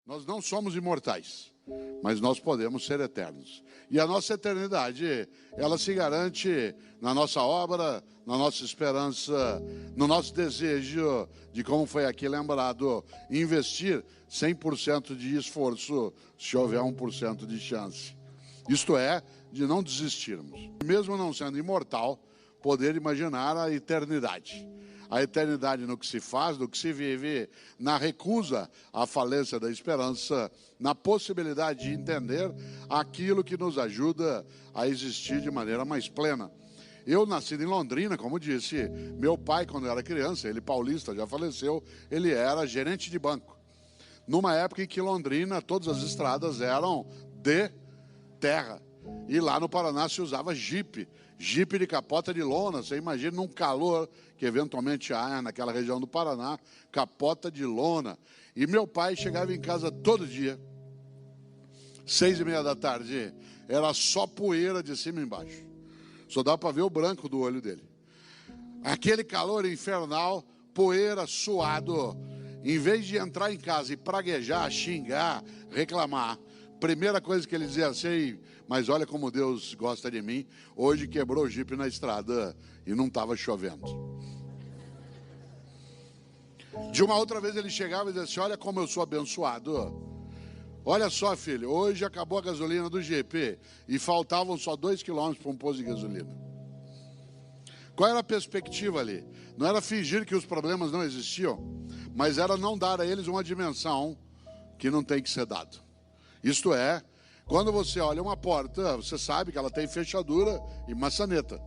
Nós não somos imortais, mas nós podemos ser eternos. E a nossa eternidade, ela se garante na nossa obra, na nossa esperança, no nosso desejo de, como foi aqui lembrado, investir 100% de esforço se houver 1% de chance. Isto é, de não desistirmos. Mesmo não sendo imortal, poder imaginar a eternidade. A eternidade no que se faz, no que se vive, na recusa à falência da esperança, na possibilidade de entender aquilo que nos ajuda a existir de maneira mais plena. Eu, nascido em Londrina, como disse, meu pai, quando eu era criança, ele paulista, já faleceu, ele era gerente de banco. Numa época em que Londrina, todas as estradas eram de terra. E lá no Paraná se usava jipe de capota de lona. Você imagina num calor que eventualmente há naquela região do Paraná, capota de lona. E meu pai chegava em casa todo dia, 6h30 da tarde, era só poeira de cima e embaixo. Só dá para ver o branco do olho dele. Aquele calor infernal, poeira, suado. Em vez de entrar em casa e praguejar, xingar, reclamar, primeira coisa que ele dizia assim: mas olha como Deus gosta de mim, hoje quebrou o jipe na estrada e não estava chovendo. De uma outra vez ele chegava e dizia assim: olha como eu sou abençoado. Olha só, filho, hoje acabou a gasolina do GP e faltavam só 2 quilômetros para um posto de gasolina. Qual era a perspectiva ali? Não era fingir que os problemas não existiam, mas era não dar a eles uma dimensão que não tem que ser dado. Isto é, quando você olha uma porta, você sabe que ela tem fechadura e maçaneta.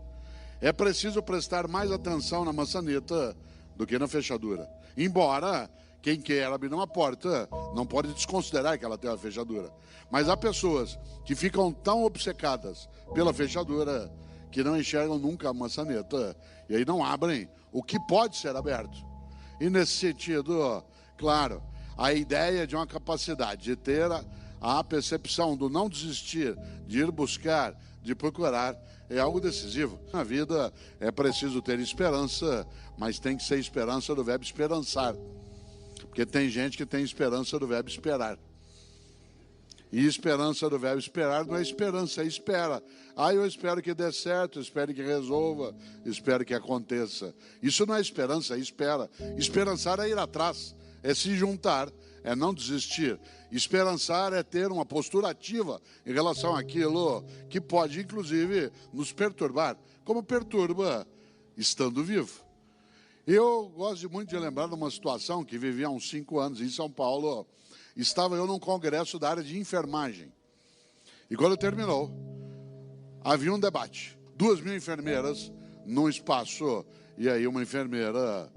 É preciso prestar mais atenção na maçaneta do que na fechadura. Embora quem quer abrir uma porta não pode desconsiderar que ela tem uma fechadura. Mas há pessoas que ficam tão obcecadas pela fechadura que não enxergam nunca a maçaneta e aí não abrem o que pode ser aberto. E nesse sentido, claro, a ideia de uma capacidade de ter a percepção do não desistir, de ir buscar, de procurar, é algo decisivo. Na vida é preciso ter esperança, mas tem que ser esperança do verbo esperançar. Porque tem gente que tem esperança do verbo esperar. E esperança do verbo esperar não é esperança, é espera. Eu espero que dê certo, espero que resolva, espero que aconteça. Isso não é esperança, é espera. Esperançar é ir atrás, é se juntar, é não desistir. Esperançar é ter uma postura ativa em relação àquilo que pode, inclusive, nos perturbar, como perturba estando vivo. Eu gosto muito de lembrar de uma situação que vivi há uns 5 anos em São Paulo. Estava eu num congresso da área de enfermagem. E quando terminou, havia um debate. 2.000 enfermeiras num espaço. E aí uma enfermeira,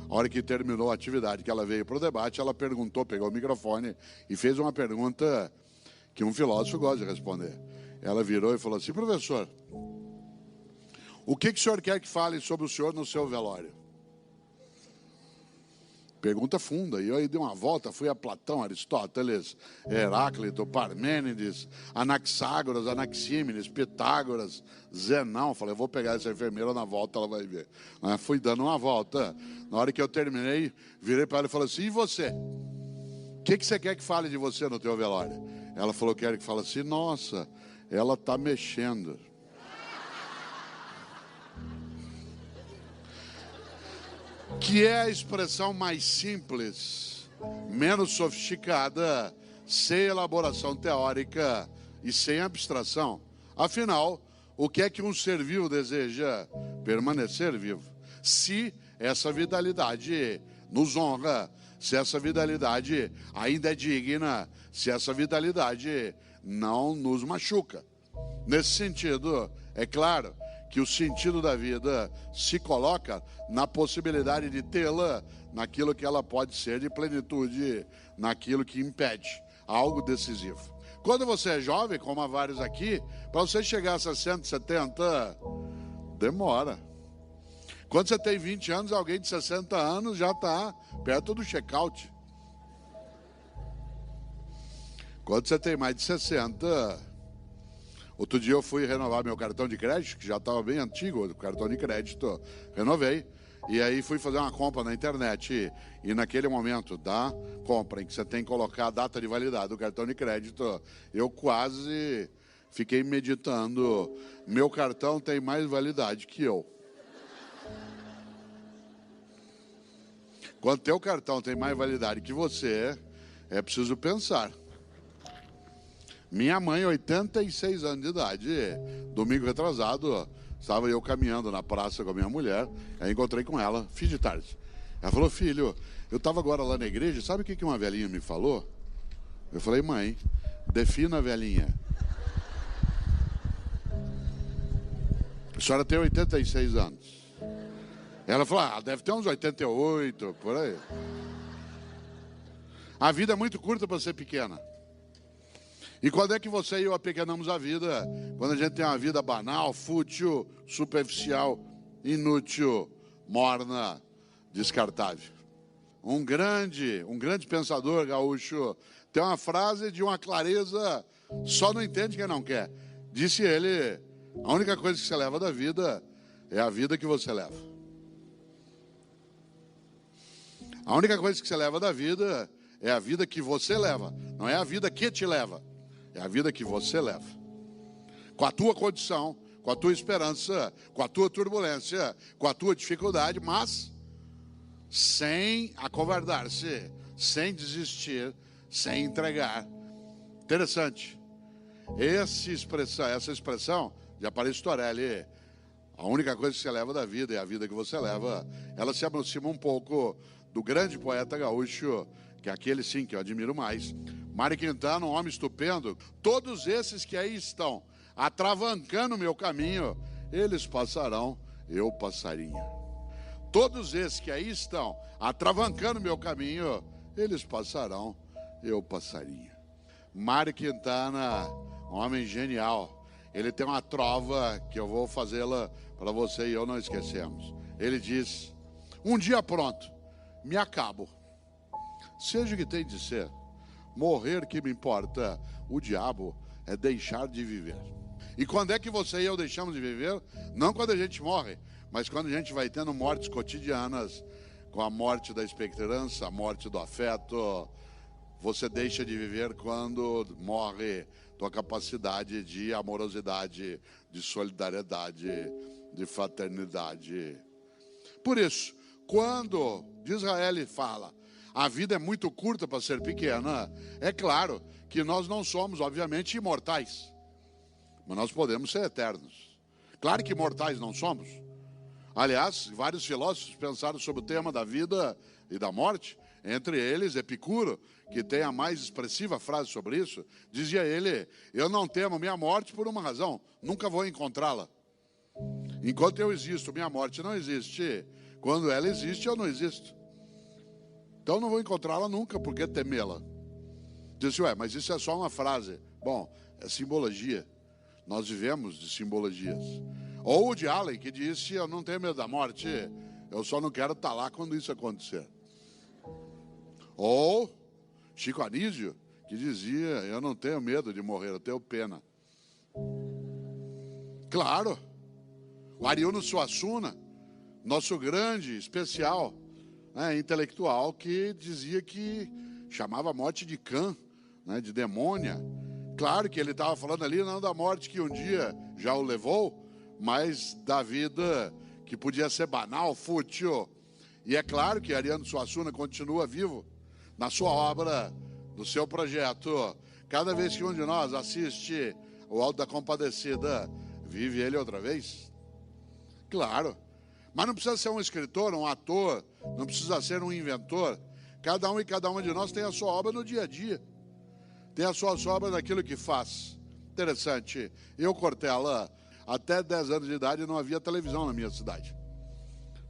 a hora que terminou a atividade, que ela veio para o debate, ela perguntou, pegou o microfone e fez uma pergunta que um filósofo gosta de responder. Ela virou e falou assim: professor, o que o senhor quer que fale sobre o senhor no seu velório? Pergunta funda. E eu aí dei uma volta, fui a Platão, Aristóteles, Heráclito, Parmênides, Anaxágoras, Anaxímenes, Pitágoras, Zenão. Falei, eu vou pegar essa enfermeira na volta, ela vai ver. Fui dando uma volta. Na hora que eu terminei, virei para ela e falei assim: e você? O que você quer que fale de você no teu velório? Ela falou, quero que fale assim: nossa, ela está mexendo. Que é a expressão mais simples, menos sofisticada, sem elaboração teórica e sem abstração. Afinal, o que é que um ser vivo deseja? Permanecer vivo. Se essa vitalidade nos honra, se essa vitalidade ainda é digna, se essa vitalidade não nos machuca. Nesse sentido, é claro que o sentido da vida se coloca na possibilidade de tê-la naquilo que ela pode ser de plenitude, naquilo que impede, algo decisivo. Quando você é jovem, como há vários aqui, para você chegar a 60, 70, demora. Quando você tem 20 anos, alguém de 60 anos já está perto do check-out. Quando você tem mais de 60... Outro dia eu fui renovar meu cartão de crédito, que já estava bem antigo, o cartão de crédito, renovei. E aí fui fazer uma compra na internet e naquele momento da compra em que você tem que colocar a data de validade do cartão de crédito, eu quase fiquei meditando, meu cartão tem mais validade que eu. Quando teu cartão tem mais validade que você, é preciso pensar. Minha mãe, 86 anos de idade, domingo retrasado, estava eu caminhando na praça com a minha mulher, aí encontrei com ela, fim de tarde. Ela falou, filho, eu estava agora lá na igreja, sabe o que uma velhinha me falou? Eu falei, mãe, defina a velhinha. A senhora tem 86 anos. Ela falou, deve ter uns 88, por aí. A vida é muito curta para ser pequena. E quando é que você e eu apequenamos a vida? Quando a gente tem uma vida banal, fútil, superficial, inútil, morna, descartável. Um grande pensador gaúcho tem uma frase de uma clareza, só não entende quem não quer. Disse ele, a única coisa que você leva da vida é a vida que você leva. A única coisa que você leva da vida é a vida que você leva, não é a vida que te leva. É a vida que você leva. Com a tua condição, com a tua esperança, com a tua turbulência, com a tua dificuldade, mas sem acovardar-se, sem desistir, sem entregar. Interessante. Essa expressão de Aparicio Torelli, a única coisa que você leva da vida é a vida que você leva, ela se aproxima um pouco do grande poeta gaúcho, que é aquele sim que eu admiro mais, Mário Quintana, um homem estupendo. Todos esses que aí estão atravancando o meu caminho, eles passarão, eu passarinho. Todos esses que aí estão atravancando o meu caminho, eles passarão, eu passarinho. Mário Quintana, um homem genial. Ele tem uma trova que eu vou fazê-la para você e eu não esquecemos. Ele diz, um dia pronto, me acabo. Seja o que tem de ser, morrer que me importa, o diabo é deixar de viver. E quando é que você e eu deixamos de viver? Não quando a gente morre, mas quando a gente vai tendo mortes cotidianas, com a morte da esperança, a morte do afeto. Você deixa de viver quando morre tua capacidade de amorosidade, de solidariedade, de fraternidade. Por isso, quando Disraeli fala, a vida é muito curta para ser pequena, é claro que nós não somos, obviamente, imortais. Mas nós podemos ser eternos. Claro que imortais não somos. Aliás, vários filósofos pensaram sobre o tema da vida e da morte. Entre eles, Epicuro, que tem a mais expressiva frase sobre isso, dizia ele, eu não temo minha morte por uma razão, nunca vou encontrá-la. Enquanto eu existo, minha morte não existe. Quando ela existe, eu não existo. Então não vou encontrá-la nunca, por que temê-la? Disse, mas isso é só uma frase. Bom, é simbologia. Nós vivemos de simbologias. Ou o de Allen, que disse, eu não tenho medo da morte, eu só não quero estar lá quando isso acontecer. Ou Chico Anísio, que dizia, eu não tenho medo de morrer, eu tenho pena. Claro, o Ariano Suassuna, nosso grande, especial, intelectual, que dizia que chamava a morte de cã, de demônia. Claro que ele estava falando ali não da morte que um dia já o levou, mas da vida que podia ser banal, fútil. E é claro que Ariano Suassuna continua vivo na sua obra, no seu projeto. Cada vez que um de nós assiste o Alto da Compadecida, vive ele outra vez? Claro. Mas não precisa ser um escritor, um ator, não precisa ser um inventor. Cada um e cada uma de nós tem a sua obra no dia a dia. Tem a sua obra naquilo que faz. Interessante. Eu, Cortella, até 10 anos de idade não havia televisão na minha cidade.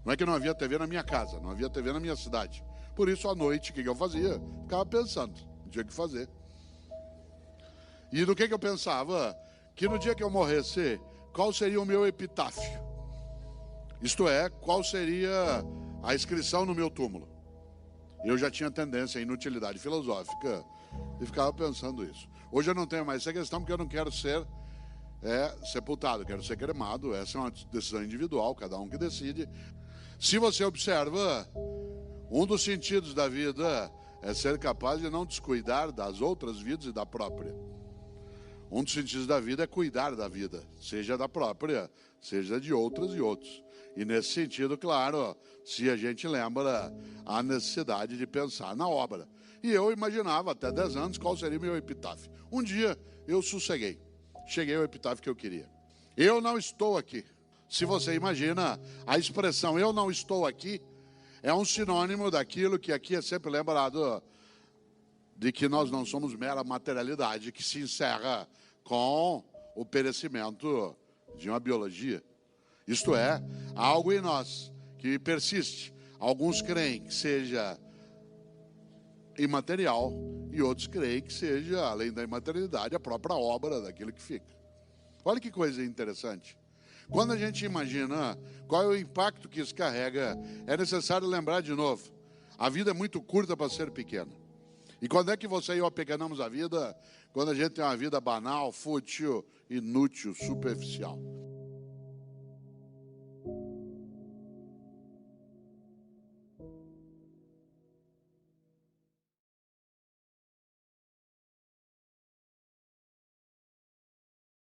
Não é que não havia TV na minha casa, não havia TV na minha cidade. Por isso, à noite, o que eu fazia? Ficava pensando, não tinha o que fazer. E do que eu pensava? Que no dia que eu morresse, qual seria o meu epitáfio? Isto é, qual seria a inscrição no meu túmulo? Eu já tinha tendência à inutilidade filosófica e ficava pensando isso. Hoje eu não tenho mais essa questão porque eu não quero ser sepultado, quero ser cremado. Essa é uma decisão individual, cada um que decide. Se você observa, um dos sentidos da vida é ser capaz de não descuidar das outras vidas e da própria. Um dos sentidos da vida é cuidar da vida, seja da própria, seja de outras e outros. E nesse sentido, claro, se a gente lembra a necessidade de pensar na obra. E eu imaginava até 10 anos qual seria o meu epitáfio. Um dia eu sosseguei, cheguei ao epitáfio que eu queria. Eu não estou aqui. Se você imagina, a expressão eu não estou aqui é um sinônimo daquilo que aqui é sempre lembrado, de que nós não somos mera materialidade que se encerra com o perecimento de uma biologia. Isto é, algo em nós que persiste. Alguns creem que seja imaterial e outros creem que seja, além da imaterialidade, a própria obra daquilo que fica. Olha que coisa interessante. Quando a gente imagina qual é o impacto que isso carrega, é necessário lembrar de novo, a vida é muito curta para ser pequena. E quando é que você e eu apequenamos a vida? Quando a gente tem uma vida banal, fútil, inútil, superficial.